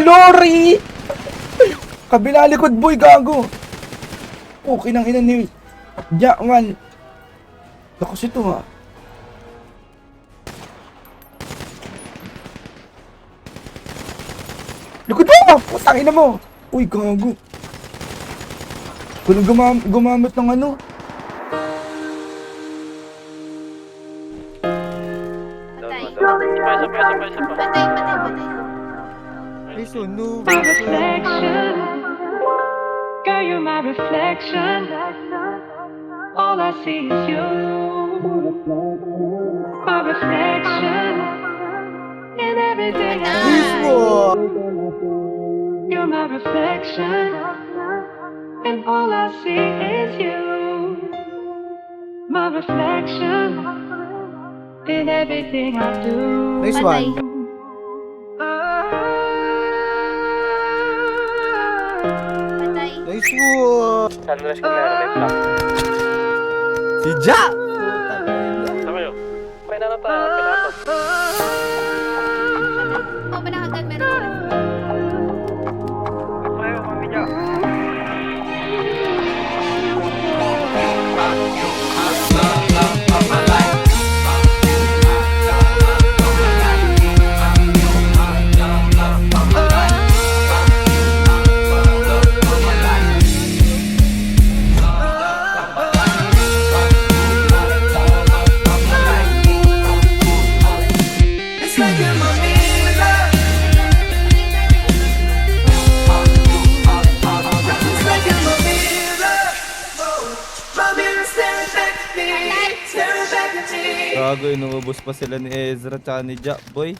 Lori! Kabila likod boy, gago. Okay nang ina ni Jackman. Lakas ito ha. Likod mo! Putang ina mo! Uy, gago. Kung gumamit ng ano. Patay. Ay, sunog. My reflection, girl, you're my reflection. All I see is you. My reflection in everything I do. Mismo. You're my reflection, and all I see is you. My reflection in everything I do. Nice Patay. one. Patay. Nice one. Sunrise ko meron may black. Si Ja. Tama yun. May nanon tayo, pinatos. Oh, panahagdan meron sila. Tayo, pamilya. Gago, inubos pa sila ni Ezra tsaka ni Ja, boy.